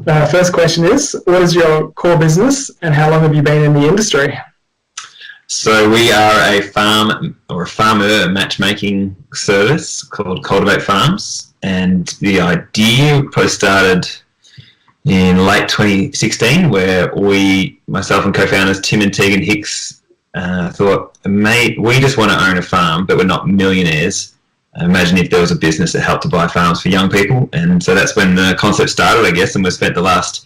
First question is, what is your core business and how long have you been in the industry? So we are a farm or a farmer matchmaking service called Cultivate Farms, and the idea probably started in late 2016, where myself and co-founders Tim and Tegan Hicks thought, mate, we just want to own a farm, but we're not millionaires. Imagine if there was a business that helped to buy farms for young people. And so that's when the concept started, I guess, and we've spent the last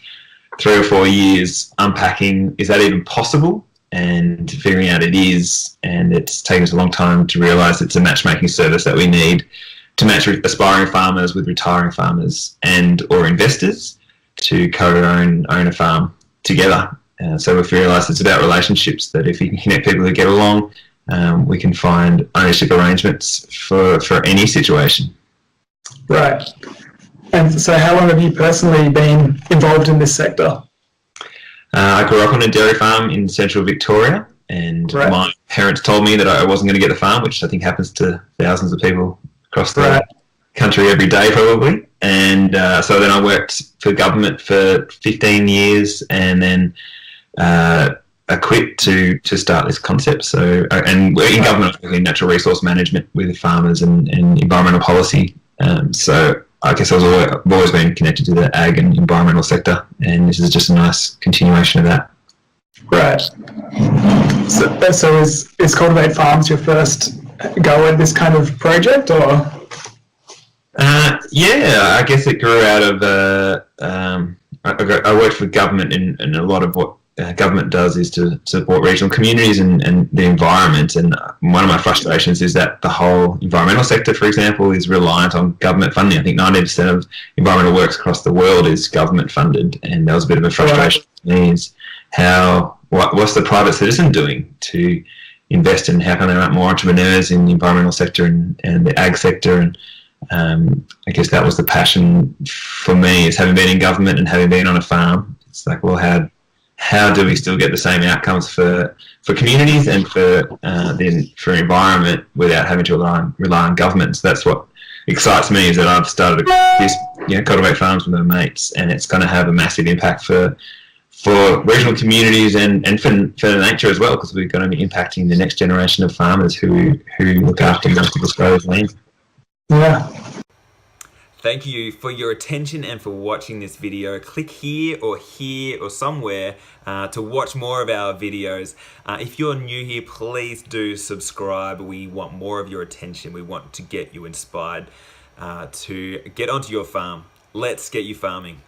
3 or 4 years unpacking, is that even possible? And figuring out it is, and it's taken us a long time to realise it's a matchmaking service that we need to match aspiring farmers with retiring farmers and or investors to co-own a farm together. So we've realised it's about relationships, that if you can connect people who get along, we can find ownership arrangements for any situation. Right. And so how long have you personally been involved in this sector? I grew up on a dairy farm in central Victoria, and my parents told me that I wasn't going to get the farm, which I think happens to thousands of people across the country every day probably. And so then I worked for government for 15 years and then I quit to start this concept. So, and in government, in natural resource management with farmers and environmental policy. So I guess I've always been connected to the ag and environmental sector, and this is just a nice continuation of that. Right. So is Cultivate Farms your first go at this kind of project, or? Yeah, I guess it grew out of. I worked for government, and a lot of what government does is to support regional communities and the environment. And one of my frustrations is that the whole environmental sector, for example, is reliant on government funding. I think 90% of environmental works across the world is government funded, and that was a bit of a frustration to me, is what's the private citizen doing to invest in, how can they make more entrepreneurs in the environmental sector and the ag sector. And I guess that was the passion for me, is having been in government and having been on a farm. It's like, well, how do we still get the same outcomes for communities and for environment without having to rely on government? So that's what excites me, is that I've started this Cultivate Farms with my mates, and it's going to have a massive impact for regional communities and for nature as well, because we're going to be impacting the next generation of farmers who look after most of Australia's land. Yeah. Thank you for your attention and for watching this video. Click here or somewhere to watch more of our videos. If you're new here, please do subscribe. We want more of your attention. We want to get you inspired to get onto your farm. Let's get you farming.